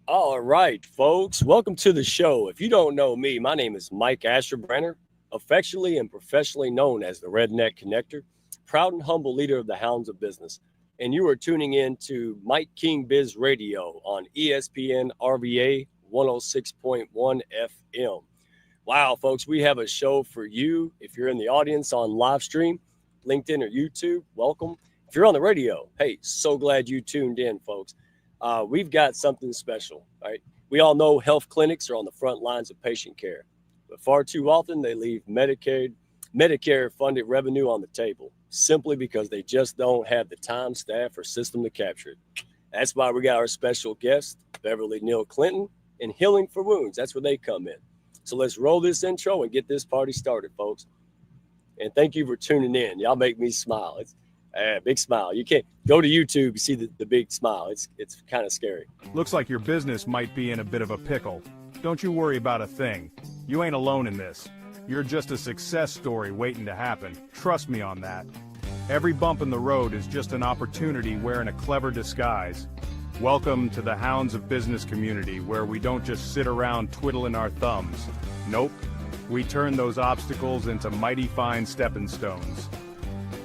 All right, folks, welcome to the show. If you don't know me, my name is Mike Asherbrenner, affectionately and professionally known as the Redneck Connector, proud and humble leader of the Hounds of Business. And you are tuning in to Mike King Biz Radio on ESPN RVA 106.1 FM. Wow, folks, we have a show for you. If you're in the audience on live stream, LinkedIn or YouTube, welcome. If you're on the radio, hey, so glad you tuned in, folks. We've got something special, right? We all know health clinics are on the front lines of patient care, but far too often they leave Medicare-funded revenue on the table simply because they just don't have the time, staff, or system to capture it. That's why we got our special guest, Beverly Neal-Clinton and Healing4Wounds. That's where they come in. So let's roll this intro and get this party started, folks. And thank you for tuning in. Y'all make me smile. It's big smile. You can't go to YouTube, you see the big smile. It's kind of scary. Looks like your business might be in a bit of a pickle. Don't you worry about a thing. You ain't alone in this. You're just a success story waiting to happen. Trust me on that. Every bump in the road is just an opportunity wearing a clever disguise. Welcome to the Hounds of Business community, where we don't just sit around twiddling our thumbs. Nope. We turn those obstacles into mighty fine stepping stones.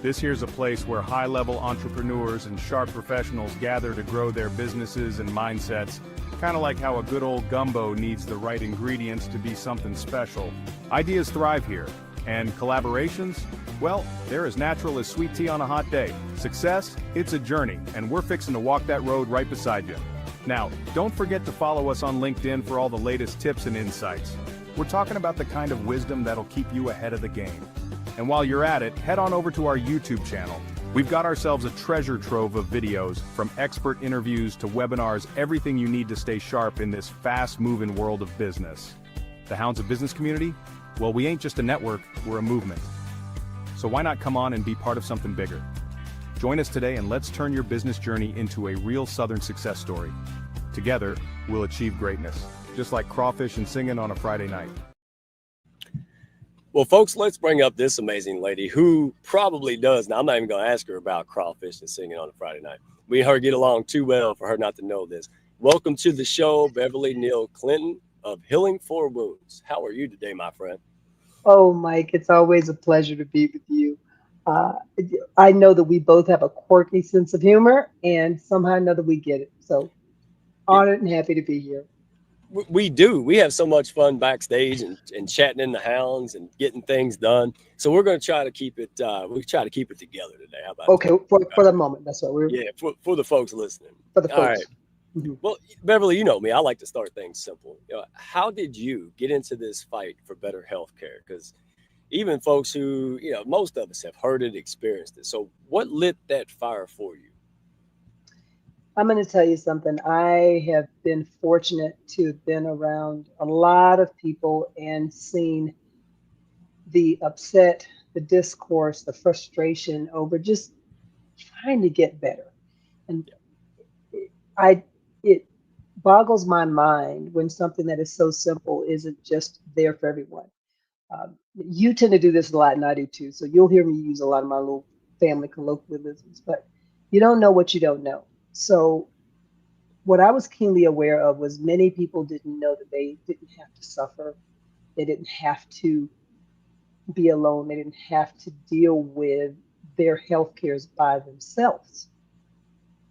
This here's a place where high-level entrepreneurs and sharp professionals gather to grow their businesses and mindsets, kind of like how a good old gumbo needs the right ingredients to be something special. Ideas thrive here, and collaborations, well, they're as natural as sweet tea on a hot day. Success, it's a journey, and we're fixing to walk that road right beside you. Now, don't forget to follow us on LinkedIn for all the latest tips and insights. We're talking about the kind of wisdom that'll keep you ahead of the game. And while you're at it, head on over to our YouTube channel. We've got ourselves a treasure trove of videos, from expert interviews to webinars, everything you need to stay sharp in this fast-moving world of business. The Hounds of Business community? Well, we ain't just a network, we're a movement. So why not come on and be part of something bigger? Join us today and let's turn your business journey into a real Southern success story. Together, we'll achieve greatness, just like crawfish and singing on a Friday night. Well, folks, let's bring up this amazing lady who probably does. Now, I'm not even going to ask her about crawfish and singing on a Friday night. We and her get along too well for her not to know this. Welcome to the show, Beverly Neal-Clinton of Healing4Wounds. How are you today, my friend? Oh, Mike, it's always a pleasure to be with you. I know that we both have a quirky sense of humor, and somehow or another we get it. So honored and happy to be here. We do. We have so much fun backstage and chatting in the hounds and getting things done. So we're going to try to keep it. We try to keep it together today. How about okay for the moment? That's what we're. Yeah, for the folks listening. For the folks. All right. Mm-hmm. Well, Beverly, you know me. I like to start things simple. How did you get into this fight for better health care? Because even folks who, most of us have heard it, experienced it. So what lit that fire for you? I'm going to tell you something. I have been fortunate to have been around a lot of people and seen the upset, the discourse, the frustration over just trying to get better. And it boggles my mind when something that is so simple isn't just there for everyone. You tend to do this a lot, and I do too. So you'll hear me use a lot of my little family colloquialisms, but you don't know what you don't know. So what I was keenly aware of was many people didn't know that they didn't have to suffer. They didn't have to be alone. They didn't have to deal with their health cares by themselves.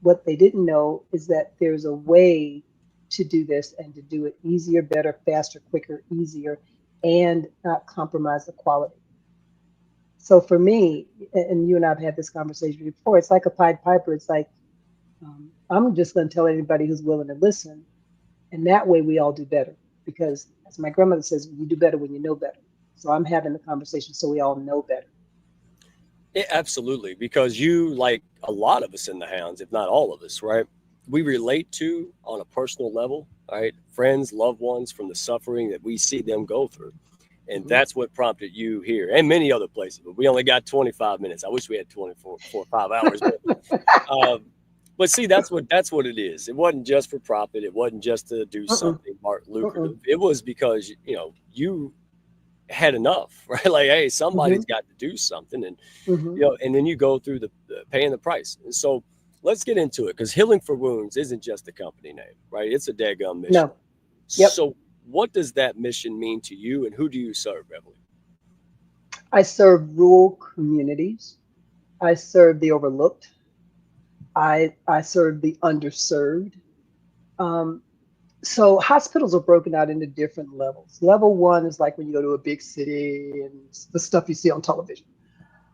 What they didn't know is that there's a way to do this and to do it easier, better, faster, quicker, easier, and not compromise the quality. So for me, and you and I have had this conversation before, it's like a Pied Piper. It's like, I'm just going to tell anybody who's willing to listen. And that way we all do better. Because as my grandmother says, you do better when you know better. So I'm having the conversation so we all know better. Yeah, absolutely. Because you, like a lot of us in the hounds, if not all of us, right? We relate to on a personal level, right? Friends, loved ones, from the suffering that we see them go through. And that's what prompted you here and many other places. But we only got 25 minutes. I wish we had 24 or 5 hours. But see, that's what it is. It wasn't just for profit. It wasn't just to do something lucrative. It was because, you had enough, right? Like, hey, somebody's got to do something. And, and then you go through the paying the price. And so let's get into it, because Healing for Wounds isn't just a company name, right? It's a daggum mission. No. Yep. So what does that mission mean to you, and who do you serve, Beverly? I serve rural communities. I serve the overlooked. I serve the underserved. Um, so hospitals are broken out into different levels. Level one is like when you go to a big city and the stuff you see on television.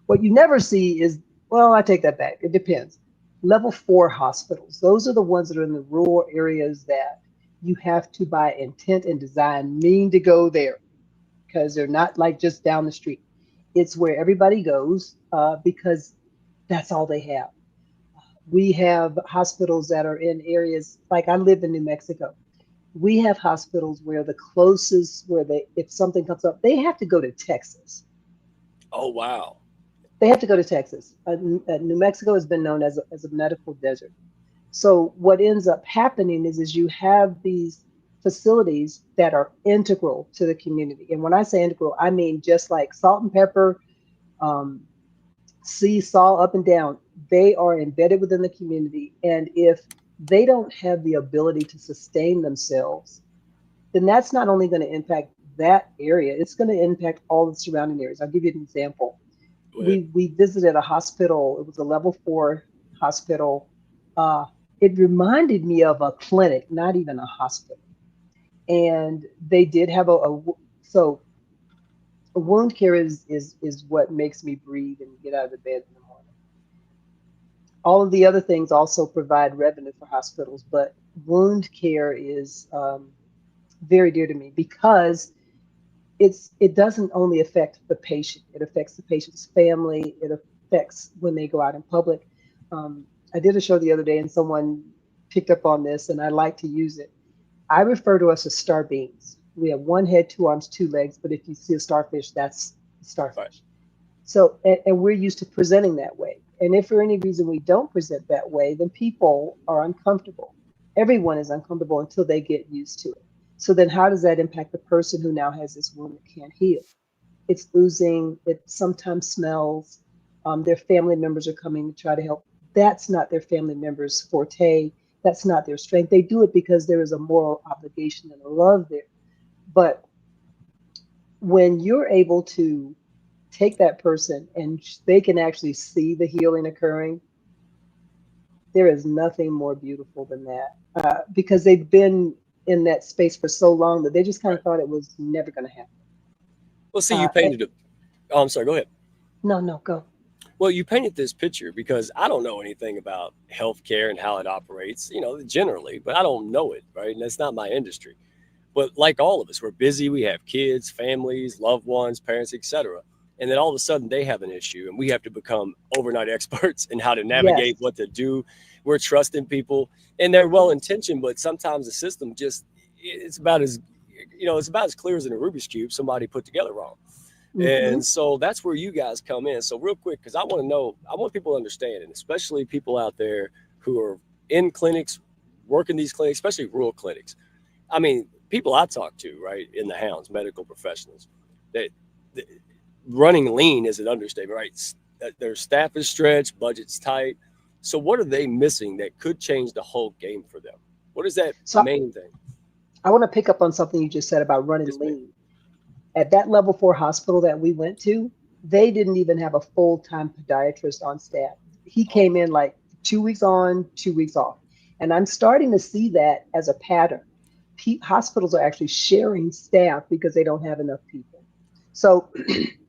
What you never see is, well, I take that back. It depends. Level four hospitals, those are the ones that are in the rural areas that you have to, by intent and design, mean to go there because they're not like just down the street. It's where everybody goes because that's all they have. We have hospitals that are in areas like I live in New Mexico. We have hospitals where the closest, where they, if something comes up, they have to go to Texas. Oh, wow. They have to go to Texas. New Mexico has been known as a medical desert. So what ends up happening is you have these facilities that are integral to the community. And when I say integral, I mean just like salt and pepper, um, sea, salt, up and down. They are embedded within the community. And if they don't have the ability to sustain themselves, then that's not only going to impact that area, it's going to impact all the surrounding areas. I'll give you an example. Go ahead. We visited a hospital. It was a level four hospital. It reminded me of a clinic, not even a hospital. And they did have so wound care is what makes me breathe and get out of the bed in the morning. All of the other things also provide revenue for hospitals, but wound care is very dear to me because it doesn't only affect the patient, it affects the patient's family, it affects when they go out in public. I did a show the other day and someone picked up on this and I like to use it. I refer to us as star beings. We have one head, two arms, two legs, but if you see a starfish, that's a starfish. Right. So, and we're used to presenting that way. And if for any reason we don't present that way, then people are uncomfortable. Everyone is uncomfortable until they get used to it. So then how does that impact the person who now has this wound that can't heal? It's oozing, it sometimes smells. Their family members are coming to try to help. That's not their family members' forte. That's not their strength. They do it because there is a moral obligation and a love there. But when you're able to take that person and they can actually see the healing occurring, there is nothing more beautiful than that because they've been in that space for so long that they just kind Right. of thought it was never going to happen. Well, see, you And, painted a. Oh, I'm sorry. Go ahead. no, go. Well, you painted this picture because I don't know anything about healthcare and how it operates, generally, but I don't know it, right? And that's not my industry. But like all of us, we're busy. We have kids, families, loved ones, parents, etc. And then all of a sudden they have an issue and we have to become overnight experts in how to navigate, Yes. what to do. We're trusting people and they're well intentioned, but sometimes the system just, it's about as, it's about as clear as in a Rubik's Cube somebody put together wrong. Hmm. And so that's where you guys come in. So real quick, because I want to know, I want people to understand, and especially people out there who are in clinics, working these clinics, especially rural clinics. I mean, people I talk to, right, in the hounds, medical professionals, that running lean is an understatement, right? Their staff is stretched, budget's tight. So what are they missing that could change the whole game for them? What is that So main thing? I want to pick up on something you just said about running Yes, ma'am. lean. At that level four hospital that we went to, they didn't even have a full-time podiatrist on staff. He Oh, came in like 2 weeks on, 2 weeks off. And I'm starting to see that as a pattern. Hospitals are actually sharing staff because they don't have enough people. So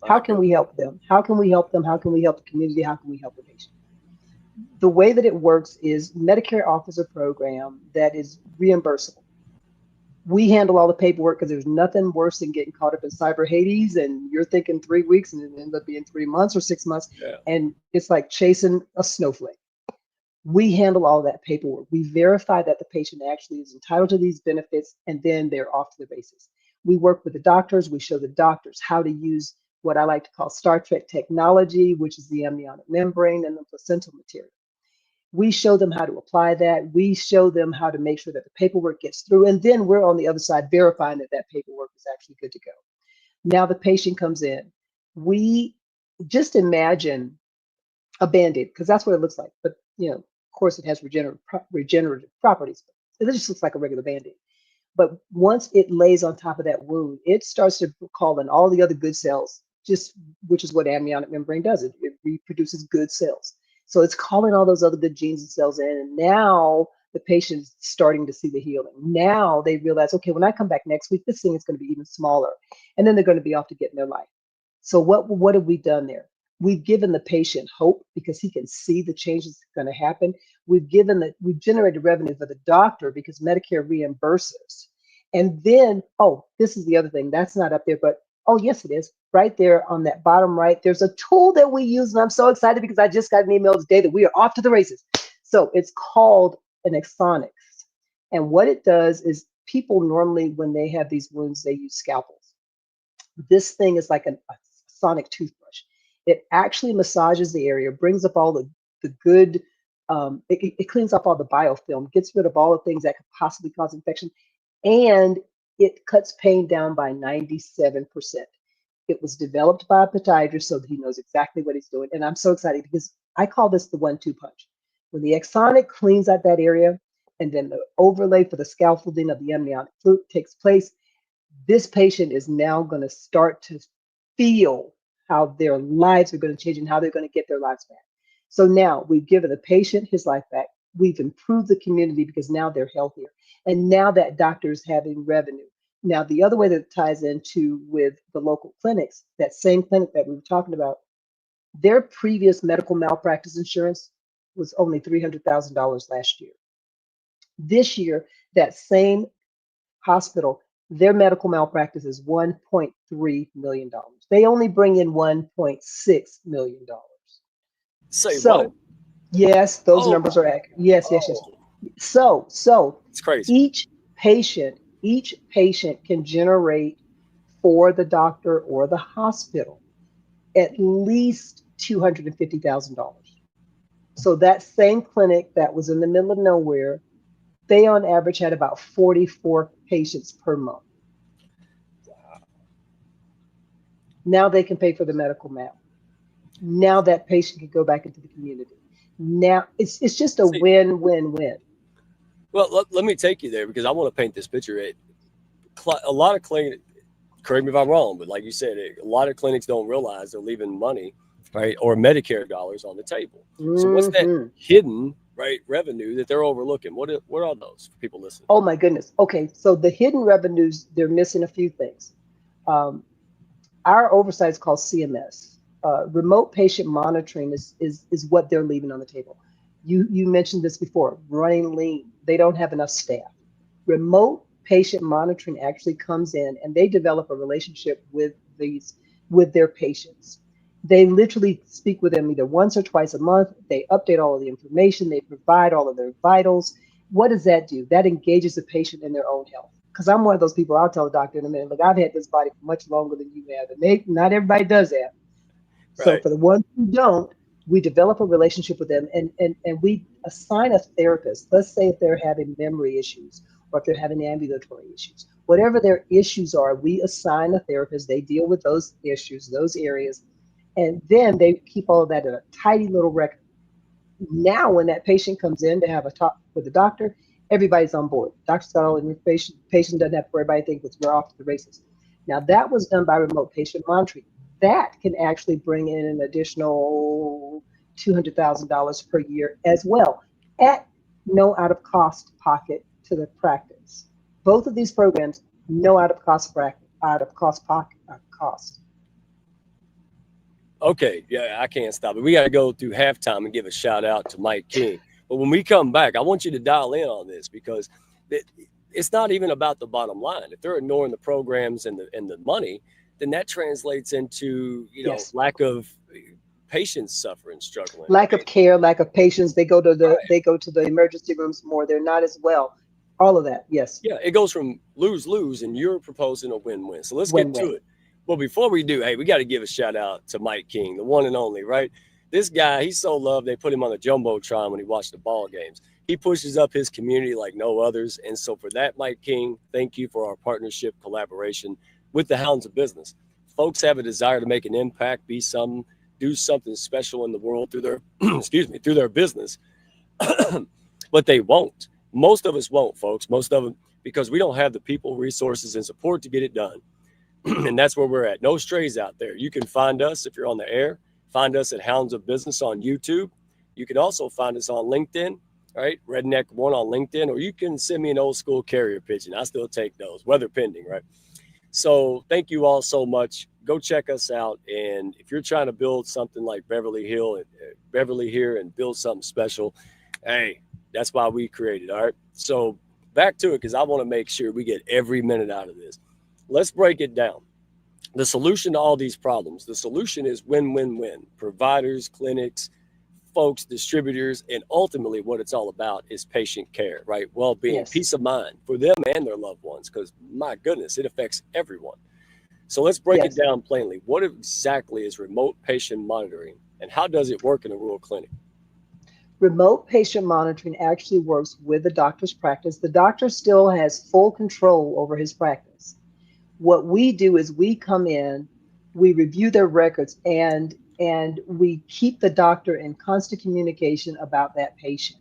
how my can we goodness. help them? How can we help them? How can we help the community? How can we help the patient? The way that it works is Medicare offers a program that is reimbursable. We handle all the paperwork because there's nothing worse than getting caught up in cyber Hades and you're thinking 3 weeks and it ends up being 3 months or 6 months. Yeah. And it's like chasing a snowflake. We handle all that paperwork. We verify that the patient actually is entitled to these benefits and then they're off to the races. We work with the doctors. We show the doctors how to use what I like to call Star Trek technology, which is the amniotic membrane and the placental material. We show them how to apply that. We show them how to make sure that the paperwork gets through. And then we're on the other side verifying that that paperwork is actually good to go. Now the patient comes in. We just imagine a Band-Aid, because that's what it looks like. But, course, it has regenerative properties. It just looks like a regular Band-Aid. But once it lays on top of that wound, it starts to call in all the other good cells, which is what amniotic membrane does. It reproduces good cells. So it's calling all those other good genes and cells in. And now the patient's starting to see the healing. Now they realize, okay, when I come back next week, this thing is going to be even smaller. And then they're going to be off to getting their life. So what have we done there? We've given the patient hope because he can see the changes going to happen. We've generated revenue for the doctor because Medicare reimburses. And then, this is the other thing that's not up there, but yes, it is right there on that bottom right. There's a tool that we use, and I'm so excited because I just got an email today that we are off to the races. So it's called an Axonics. And what it does is people normally, when they have these wounds, they use scalpels. This thing is like a sonic toothbrush. It actually massages the area, brings up all the good, it cleans up all the biofilm, gets rid of all the things that could possibly cause infection, and it cuts pain down by 97%. It was developed by a podiatrist so that he knows exactly what he's doing. And I'm so excited because I call this the 1-2 punch. When the Axonic cleans out that area and then the overlay for the scaffolding of the amniotic fluid takes place, this patient is now going to start to feel how their lives are going to change and how they're going to get their lives back. So now we've given the patient his life back. We've improved the community because now they're healthier. And now that doctor is having revenue. Now, the other way that it ties into with the local clinics, that same clinic that we were talking about, their previous medical malpractice insurance was only $300,000 last year. This year, that same hospital, their medical malpractice is $1.3 million. They only bring in $1.6 million. Say what? Yes, those numbers are accurate. Yes. So it's crazy. Each patient can generate for the doctor or the hospital at least $250,000. So that same clinic that was in the middle of nowhere, they on average had about 44 patients per month. Wow. Now they can pay for the medical mal. Now that patient can go back into the community. Now it's just a win-win-win. Well, let me take you there because I want to paint this picture. A lot of clinics, correct me if I'm wrong, but like you said, a lot of clinics don't realize they're leaving money, right, or Medicare dollars on the table. Mm-hmm. So what's that hidden, right, revenue that they're overlooking? What are those for people listening? Oh my goodness. Okay, so the hidden revenues, they're missing a few things. Our oversight is called CMS. Remote patient monitoring is what they're leaving on the table. You mentioned this before, running lean. They don't have enough staff. Remote patient monitoring actually comes in and they develop a relationship with their patients. They literally speak with them either once or twice a month. They update all of the information. They provide all of their vitals. What does that do? That engages the patient in their own health. Because I'm one of those people, I'll tell the doctor in a minute, look, I've had this body for much longer than you have. And not everybody does that. Right. So for the ones who don't, we develop a relationship with them and we assign a therapist. Let's say if they're having memory issues or if they're having ambulatory issues, whatever their issues are, we assign a therapist. They deal with those issues, those areas, and then they keep all of that in a tidy little record. Now, when that patient comes in to have a talk with the doctor, everybody's on board. Doctor's got all the information. Patient doesn't have to worry about anything because we're off to the races. Now, that was done by remote patient monitoring. That can actually bring in an additional $200,000 per year as well, at no out-of-cost pocket to the practice. Both of these programs, no out-of-cost cost. Okay, yeah, I can't stop it. We got to go through halftime and give a shout out to Mike King. But when we come back, I want you to dial in on this because it's not even about the bottom line. If they're ignoring the programs and the money, then that translates into, yes, lack of patients suffering, struggling. Lack of care, lack of patience. They go to the emergency rooms more. They're not as well. All of that, yes. Yeah, it goes from lose-lose, and you're proposing a win-win. So let's get to it. Well, before we do, hey, we got to give a shout out to Mike King, the one and only, right? This guy, he's so loved. They put him on the Jumbotron when he watched the ball games. He pushes up his community like no others. And so for that, Mike King, thank you for our partnership, collaboration with the Hounds of Business. Folks have a desire to make an impact, do something special in the world through their, through their business. But they won't. Most of us won't, folks. Most of them, because we don't have the people, resources, and support to get it done. And that's where we're at. No strays out there. You can find us if you're on the air. Find us at Hounds of Business on YouTube. You can also find us on LinkedIn, right? Redneck One on LinkedIn, or you can send me an old school carrier pigeon. I still take those, weather pending, right? So thank you all so much. Go check us out. And if you're trying to build something like Beverly here and build something special, hey, that's why we created. All right. So back to it, because I want to make sure we get every minute out of this. Let's break it down. The solution to all these problems, the solution is win-win-win. Providers, clinics, folks, distributors, and ultimately what it's all about is patient care, right? Well-being, yes. Peace of mind for them and their loved ones, because my goodness, it affects everyone. So let's break it down plainly. What exactly is remote patient monitoring, and how does it work in a rural clinic? Remote patient monitoring actually works with the doctor's practice. The doctor still has full control over his practice. What we do is we come in, we review their records, and we keep the doctor in constant communication about that patient.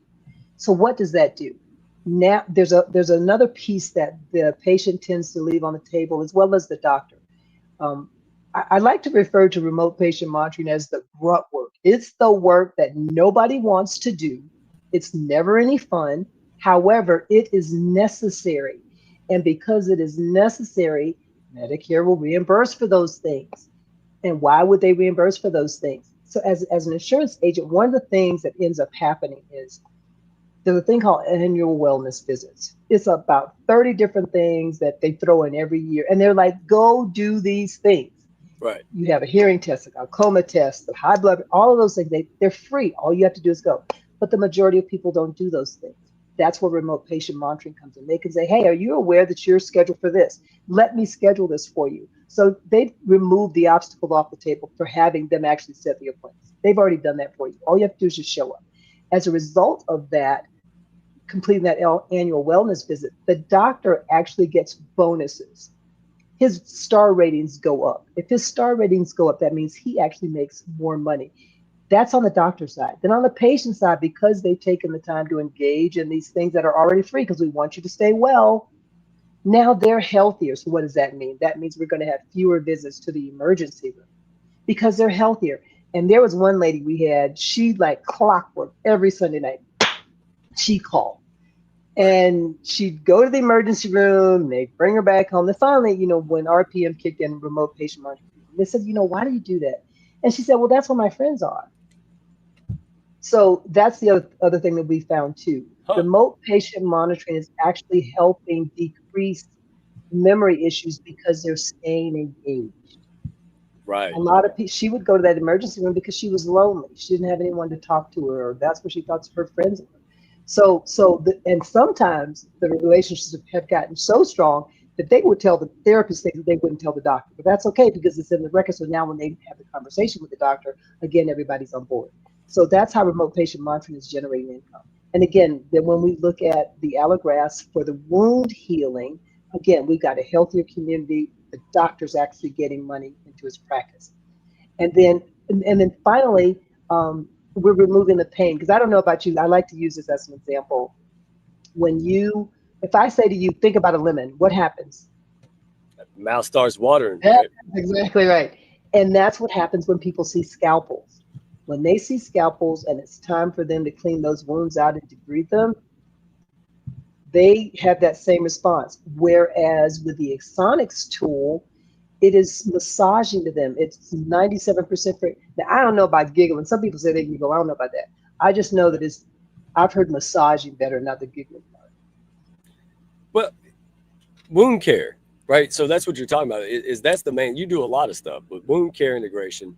So what does that do? Now there's another piece that the patient tends to leave on the table, as well as the doctor. I like to refer to remote patient monitoring as the grunt work. It's the work that nobody wants to do. It's never any fun. However, it is necessary. And because it is necessary, Medicare will reimburse for those things. And why would they reimburse for those things? So as an insurance agent, one of the things that ends up happening is there's a thing called annual wellness visits. It's about 30 different things that they throw in every year. And they're like, go do these things. Right. You have a hearing test, a glaucoma test, a high blood, all of those things, they're free. All you have to do is go. But the majority of people don't do those things. That's where remote patient monitoring comes in. They can say, hey, are you aware that you're scheduled for this? Let me schedule this for you. So they've removed the obstacle off the table for having them actually set the appointments. They've already done that for you. All you have to do is just show up. As a result of that, completing that annual wellness visit, the doctor actually gets bonuses. His star ratings go up. If his star ratings go up, that means he actually makes more money. That's on the doctor's side. Then on the patient side, because they've taken the time to engage in these things that are already free, because we want you to stay well, now they're healthier. So what does that mean? That means we're going to have fewer visits to the emergency room because they're healthier. And there was one lady we had, she like clockwork every Sunday night. She called. And she'd go to the emergency room, they'd bring her back home. Then finally, when RPM kicked in, remote patient monitoring, they said, why do you do that? And she said, well, that's where my friends are. So that's the other thing that we found too. Remote patient monitoring is actually helping decrease memory issues because they're staying engaged. Right. A lot of people, she would go to that emergency room because she was lonely. She didn't have anyone to talk to her, or that's where she thought her friends were. And sometimes the relationships have gotten so strong that they would tell the therapist things that they wouldn't tell the doctor. But that's okay because it's in the record. So now when they have the conversation with the doctor, again, everybody's on board. So that's how remote patient monitoring is generating income. And again, then when we look at the allografts for the wound healing, again, we've got a healthier community. The doctor's actually getting money into his practice. And then finally, we're removing the pain, because I don't know about you. I like to use this as an example. If I say to you, think about a lemon, what happens? Mouth starts watering. That's exactly right. And that's what happens when people see scalpels. When they see scalpels and it's time for them to clean those wounds out and debride them, they have that same response. Whereas with the Axonics tool, it is massaging to them. It's 97% free. Now, I don't know about giggling. Some people say they giggle. I don't know about that. I just know that I've heard massaging better, not the giggling part. Well, wound care, right? So that's what you're talking about. That's the main, you do a lot of stuff, but wound care integration,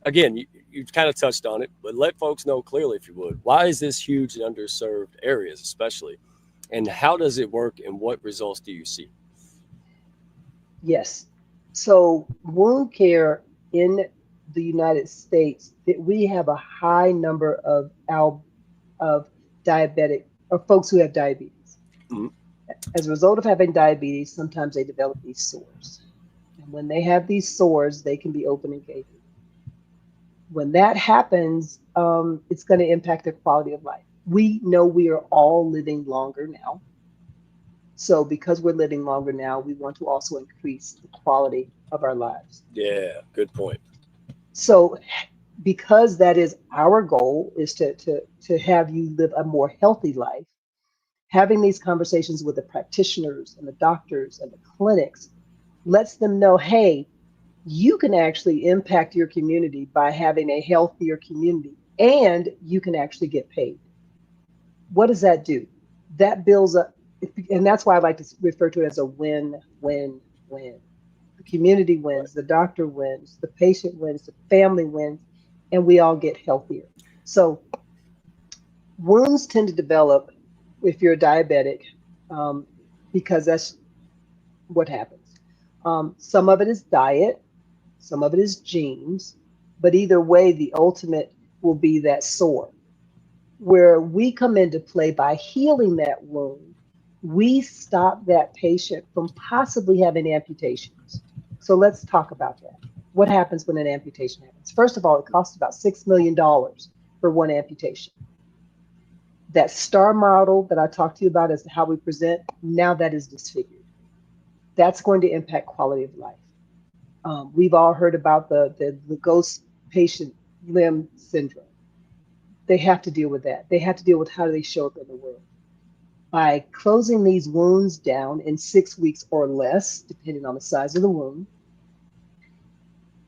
again, you kind of touched on it, but let folks know clearly, if you would, why is this huge in underserved areas, especially, and how does it work and what results do you see? Yes. So wound care in the United States, we have a high number of diabetic or folks who have diabetes. Mm-hmm. As a result of having diabetes, sometimes they develop these sores. And when they have these sores, they can be open and gaping. When that happens, it's going to impact their quality of life. We know we are all living longer now. So because we're living longer now, we want to also increase the quality of our lives. Yeah, good point. So because that is our goal, is to have you live a more healthy life, having these conversations with the practitioners and the doctors and the clinics lets them know, hey, you can actually impact your community by having a healthier community, and you can actually get paid. What does that do? That builds up, and that's why I like to refer to it as a win, win, win. The community Right. wins, the doctor wins, the patient wins, the family wins, and we all get healthier. So wounds tend to develop if you're diabetic, um, because that's what happens. Some of it is diet, some of it is genes, but either way, the ultimate will be that sore. Where we come into play by healing that wound, we stop that patient from possibly having amputations. So let's talk about that. What happens when an amputation happens? First of all, it costs about $6 million for one amputation. That star model that I talked to you about as how we present, now that is disfigured. That's going to impact quality of life. We've all heard about the ghost patient limb syndrome. They have to deal with that. They have to deal with how they show up in the world. By closing these wounds down in 6 weeks or less, depending on the size of the wound,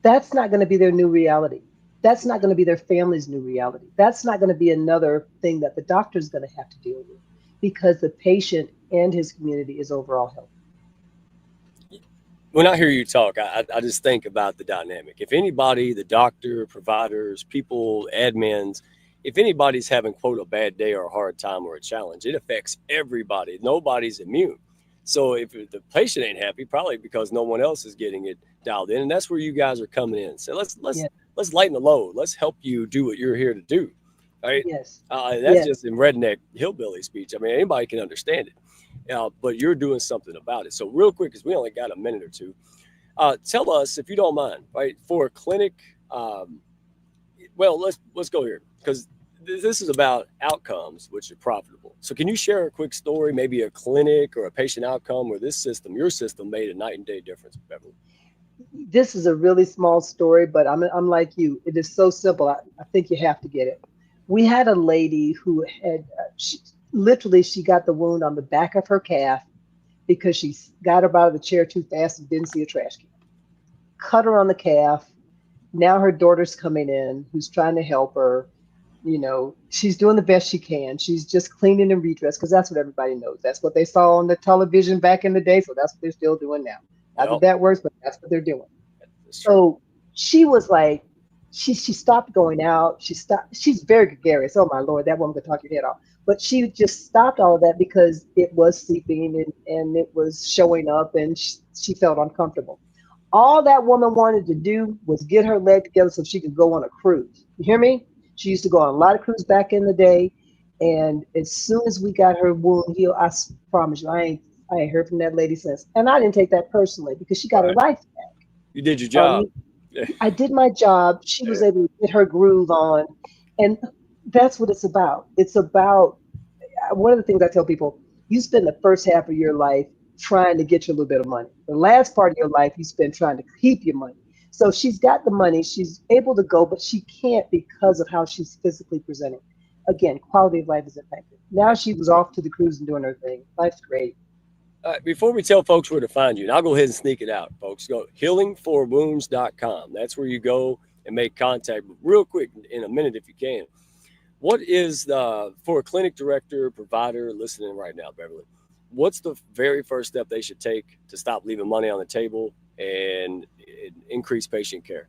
that's not going to be their new reality. That's not going to be their family's new reality. That's not going to be another thing that the doctor's going to have to deal with, because the patient and his community is overall healthy. When I hear you talk, I just think about the dynamic. If anybody, the doctor, providers, people, admins, if anybody's having, quote, a bad day or a hard time or a challenge, it affects everybody. Nobody's immune. So if the patient ain't happy, probably because no one else is getting it dialed in, and that's where you guys are coming in. So Yeah. let's lighten the load. Let's help you do what you're here to do. Right? Yes. That's Yes. just in redneck hillbilly speech. I mean, anybody can understand it. But you're doing something about it. So real quick, because we only got a minute or two, tell us, if you don't mind, right, for a clinic. Well, let's go here, because this is about outcomes which are profitable. So can you share a quick story, maybe a clinic or a patient outcome where this system, your system, made a night and day difference, Beverly? This is a really small story, but I'm like you. It is so simple. I think you have to get it. We had a lady who had, literally, she got the wound on the back of her calf because she got up out of the chair too fast and didn't see a trash can. Cut her on the calf. Now her daughter's coming in who's trying to help her. She's doing the best she can. She's just cleaning and redress, because that's what everybody knows. That's what they saw on the television back in the day. So that's what they're still doing now. Not that Yep, that works, but that's what they're doing. that's true. So she was like, she stopped going out. She stopped. She's very gregarious. Oh my Lord, that woman could talk your head off. But she just stopped all of that because it was seeping, and it was showing up, and she felt uncomfortable. All that woman wanted to do was get her leg together so she could go on a cruise. You hear me? She used to go on a lot of cruises back in the day. And as soon as we got her wound healed, promise you, I ain't heard from that lady since. And I didn't take that personally because she got her Right. life. You did your Um, job. Yeah. I did my job. She was able to get her groove on. And that's what it's about. It's about, one of the things I tell people, you spend the first half of your life trying to get you a little bit of money. The last part of your life, you spend trying to keep your money. So she's got the money, she's able to go, but she can't because of how she's physically presenting. Again, quality of life is impacted. Now she was off to the cruise and doing her thing. Life's great. Before we tell folks where to find you, and I'll go ahead and sneak it out, folks, go healing4wounds.com. That's where you go and make contact. But real quick, in a minute, if you can, what is for a clinic director, provider listening right now, Beverly? What's the very first step they should take to stop leaving money on the table and increase patient care?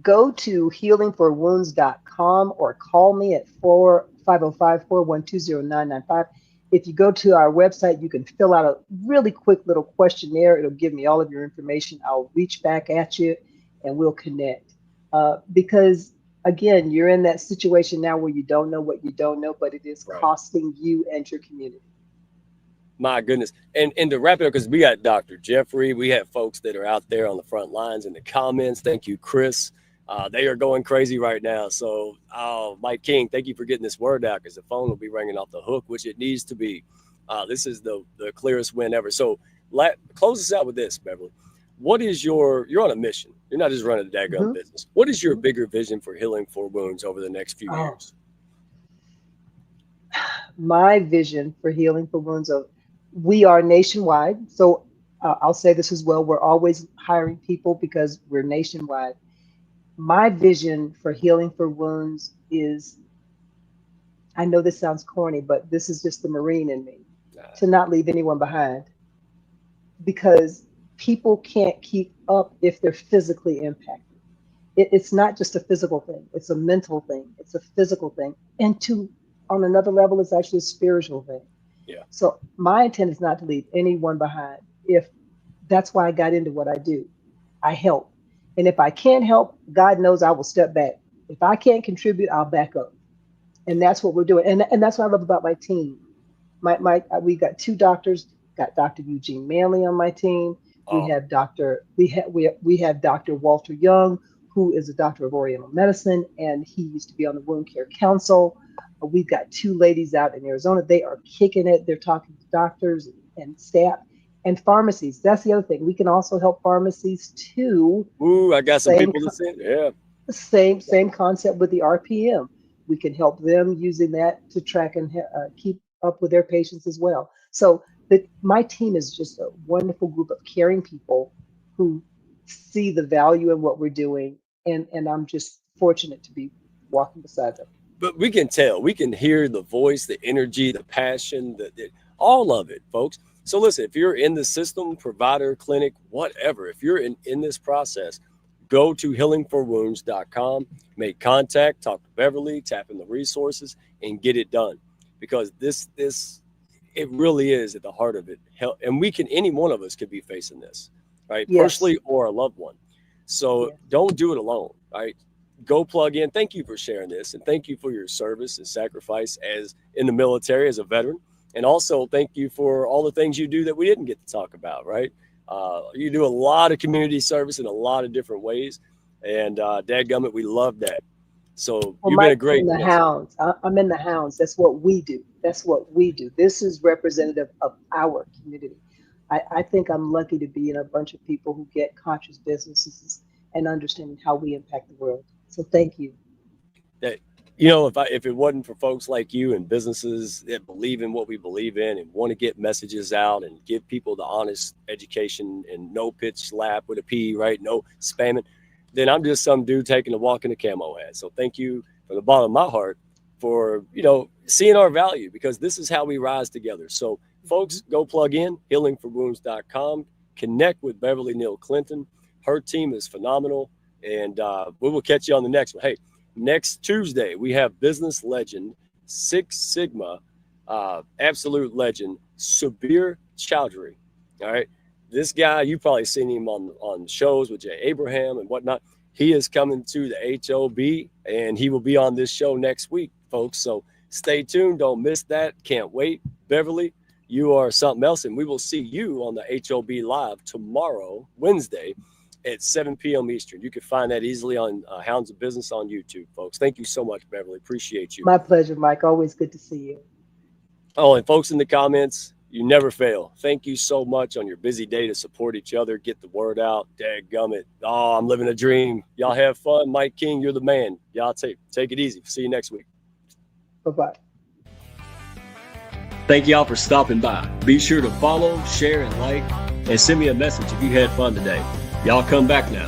Go to healing4wounds.com or call me at 505-412-0995. If you go to our website, you can fill out a really quick little questionnaire. It'll give me all of your information. I'll reach back at you and we'll connect. Because again, you're in that situation now where you don't know what you don't know, but it is Right. costing you and your community. My goodness. And to wrap it up, because we got Dr. Jeffrey, we have folks that are out there on the front lines in the comments. Thank you, Chris. They are going crazy right now. So, Mike King, thank you for getting this word out, because the phone will be ringing off the hook, which it needs to be. This is the clearest win ever. So close us out with this, Beverly. What is you're on a mission. You're not just running a daggone business. What is your bigger vision for Healing4Wounds over the next few years? My vision for Healing4Wounds, we are nationwide. So I'll say this as well. We're always hiring people because we're nationwide. My vision for Healing4Wounds is, I know this sounds corny, but this is just the Marine in me, to not leave anyone behind. Because people can't keep up if they're physically impacted. It's not just a physical thing. It's a mental thing. It's a physical thing. And on another level, it's actually a spiritual thing. Yeah. So my intent is not to leave anyone behind. That's why I got into what I do. I help. And if I can't help, God knows I will step back. If I can't contribute, I'll back up. And that's what we're doing. And that's what I love about my team. We got 2 doctors. Got Dr. Eugene Manley on my team. We have Dr. Walter Young, who is a doctor of Oriental medicine, and he used to be on the Wound Care Council. We've got 2 ladies out in Arizona. They are kicking it. They're talking to doctors and staff and pharmacies. That's the other thing. We can also help pharmacies too. Ooh, I got some people to say, yeah. Same concept with the RPM. We can help them using that to track and keep up with their patients as well. So my team is just a wonderful group of caring people who see the value in what we're doing, and I'm just fortunate to be walking beside them. But we can tell, we can hear the voice, the energy, the passion, all of it, folks. So listen, if you're in the system, provider, clinic, whatever, if you're in this process, go to healing4wounds.com, make contact, talk to Beverly, tap in the resources, and get it done. Because it really is at the heart of it. And any one of us could be facing this, right? Yes. Personally or a loved one. So don't do it alone, right? Go plug in. Thank you for sharing this. And thank you for your service and sacrifice as in the military as a veteran. And also thank you for all the things you do that we didn't get to talk about, right? You do a lot of community service in a lot of different ways. And dadgummit, we love that. So you've been a great. I'm in the Hounds. That's what we do. This is representative of our community. I think I'm lucky to be in a bunch of people who get conscious businesses and understanding how we impact the world. So thank you. If it wasn't for folks like you and businesses that believe in what we believe in and want to get messages out and give people the honest education and no pitch slap with a P, right? No spamming. Then I'm just some dude taking a walk in a camo hat. So thank you from the bottom of my heart for, seeing our value, because this is how we rise together. So folks, go plug in healing4wounds.com, connect with Beverly Neal-Clinton. Her team is phenomenal. And we will catch you on the next one. Hey, next Tuesday, we have business legend, Six Sigma, absolute legend, Subir Chowdhury. All right. This guy, you've probably seen him on shows with Jay Abraham and whatnot. He is coming to the HOB, and he will be on this show next week, folks. So stay tuned. Don't miss that. Can't wait. Beverly, you are something else, and we will see you on the HOB Live tomorrow, Wednesday, at 7 p.m. Eastern. You can find that easily on Hounds of Business on YouTube, folks. Thank you so much, Beverly. Appreciate you. My pleasure, Mike. Always good to see you. Oh, and folks in the comments, you never fail. Thank you so much on your busy day to support each other, get the word out. Dadgummit. Oh, I'm living a dream. Y'all have fun. Mike King, you're the man. Y'all take it easy. See you next week. Bye-bye. Thank y'all for stopping by. Be sure to follow, share, and like, and send me a message if you had fun today. Y'all come back now.